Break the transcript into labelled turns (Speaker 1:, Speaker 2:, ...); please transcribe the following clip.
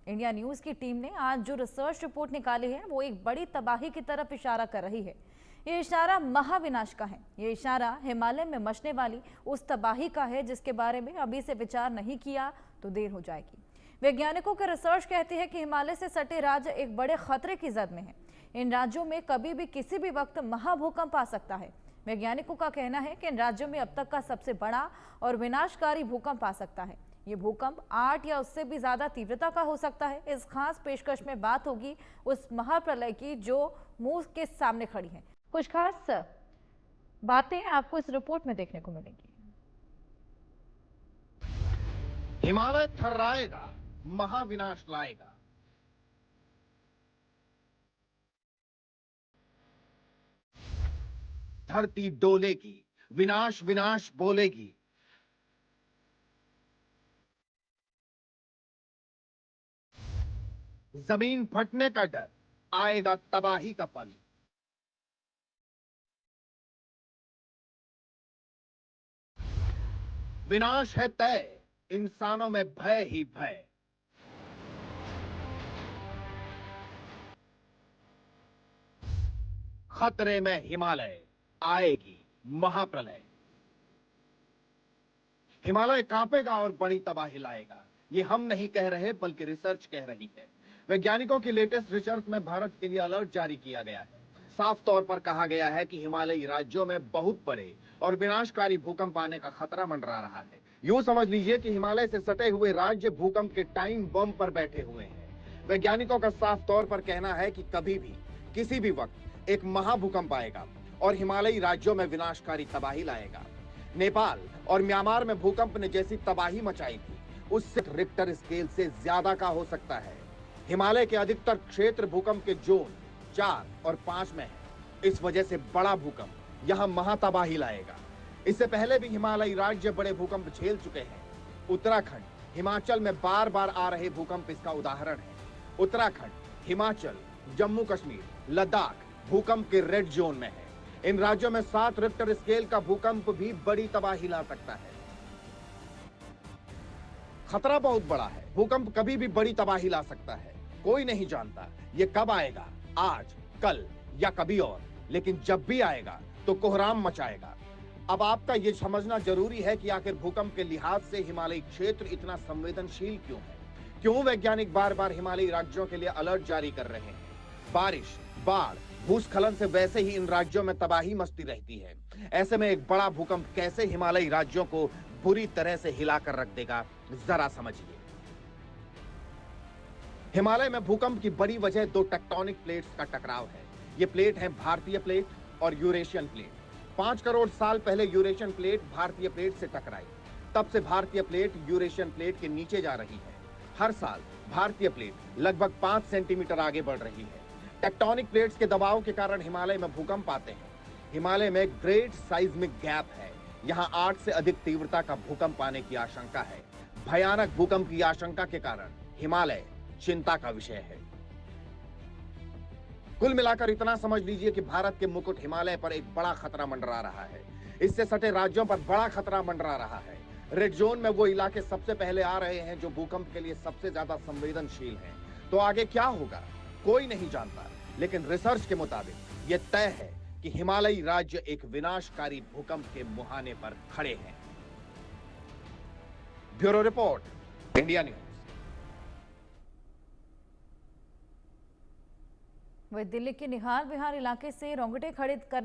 Speaker 1: India news की team ने आज जो रिसर्च रिपोर्ट निकाली है वो एक बड़ी तबाही की तरफ इशारा कर रही है। ये इशारा महाविनाश का है। ये इशारा हिमालय में मचने वाली उस तबाही का है जिसके बारे में अभी से विचार नहीं किया तो देर हो जाएगी। वैज्ञानिकों की रिसर्च कहती है कि हिमालय से सटे राज्य एक बड़े खतरे की जद में है। इन राज्यों में कभी भी किसी भी वक्त महाभूकंप आ सकता है। वैज्ञानिकों का कहना है कि इन राज्यों में अब तक का सबसे बड़ा और विनाशकारी भूकंप आ सकता है। ये भूकंप 8 या उससे भी ज्यादा तीव्रता का हो सकता है। इस खास पेशकश में बात होगी उस महाप्रलय की जो मुंह के सामने खड़ी है। कुछ खास बातें आपको इस रिपोर्ट में देखने को मिलेंगी।
Speaker 2: हिमालय थर्राएगा, महाविनाश लाएगा। धरती डोलेगी, विनाश विनाश बोलेगी। जमीन फटने का डर, आएगा तबाही का पल। विनाश है तय, इंसानों में भय ही भय। खतरे में हिमालय, आएगी महाप्रलय। हिमालय कांपेगा और बड़ी तबाही लाएगा। ये हम नहीं कह रहे बल्कि रिसर्च कह रही है। वैज्ञानिकों की लेटेस्ट रिसर्च में भारत के लिए अलर्ट जारी किया गया है। साफ तौर पर कहा गया है कि हिमालयी राज्यों में बहुत बड़े और विनाशकारी भूकंप आने का खतरा मंडरा रहा है। यूं समझ लीजिए कि हिमालय से सटे हुए राज्य भूकंप के टाइम बम पर बैठे हुए हैं। वैज्ञानिकों का साफ तौर पर कहना है कि कभी भी किसी भी वक्त एक महाभूकंप आएगा और हिमालयी राज्यों में विनाशकारी तबाही लाएगा। नेपाल और म्यांमार में भूकंप ने जैसी तबाही मचाई थी उससे रिक्टर स्केल से ज्यादा का हो सकता है। हिमालय के अधिकतर क्षेत्र भूकंप के जोन 4 और 5 में है। इस वजह से बड़ा भूकंप यहां महातबाही लाएगा। इससे पहले भी हिमालयी राज्य बड़े भूकंप झेल चुके हैं। उत्तराखंड, हिमाचल में बार बार आ रहे भूकंप इसका उदाहरण है। उत्तराखंड, हिमाचल, जम्मू कश्मीर, लद्दाख भूकंप के रेड जोन में है। इन राज्यों में 7 रिक्टर स्केल का भूकंप भी बड़ी तबाही ला सकता है। खतरा बहुत बड़ा है। भूकंप कभी भी बड़ी तबाही ला सकता है। कोई नहीं जानता ये कब आएगा, आज, कल या कभी और, लेकिन जब भी आएगा तो कोहराम मचाएगा। अब आपका ये समझना जरूरी है कि आखिर भूकंप के लिहाज से हिमालयी क्षेत्र इतना संवेदनशील क्यों है। क्यों वैज्ञानिक बार बार हिमालयी राज्यों के लिए अलर्ट जारी कर रहे हैं। बारिश, बाढ़, भूस्खलन से वैसे ही इन राज्यों में तबाही मचती रहती है। ऐसे में एक बड़ा भूकंप कैसे हिमालयी राज्यों को बुरी तरह से हिलाकर रख देगा, जरा समझिए। हिमालय में भूकंप की बड़ी वजह 2 टेक्टोनिक प्लेट्स का टकराव है। ये प्लेट है भारतीय प्लेट और यूरेशियन प्लेट। 5 करोड़ साल पहले यूरेशियन प्लेट भारतीय प्लेट से टकराई। तब से भारतीय प्लेट यूरेशियन प्लेट के नीचे जा रही है। हर साल भारतीय प्लेट लगभग 5 सेंटीमीटर आगे बढ़ रही है। टेक्टोनिक प्लेट्स के दबाव के कारण हिमालय में भूकंप आते हैं। हिमालय में ग्रेट साइज्मिक गैप है। यहाँ 8 से अधिक तीव्रता का भूकंप आने की आशंका है। भयानक भूकंप की आशंका के कारण हिमालय चिंता का विषय है। कुल मिलाकर इतना समझ लीजिए कि भारत के मुकुट हिमालय पर एक बड़ा खतरा मंडरा रहा है। इससे सटे राज्यों पर बड़ा खतरा मंडरा रहा है। रेड जोन में वो इलाके सबसे पहले आ रहे हैं जो भूकंप के लिए सबसे ज्यादा संवेदनशील हैं। तो आगे क्या होगा कोई नहीं जानता, लेकिन रिसर्च के मुताबिक यह तय है कि हिमालयी राज्य एक विनाशकारी भूकंप के मुहाने पर खड़े हैं। Bureau report, India news.
Speaker 1: वह दिल्ली के निहार विहार इलाके से रोंगटे खड़े कर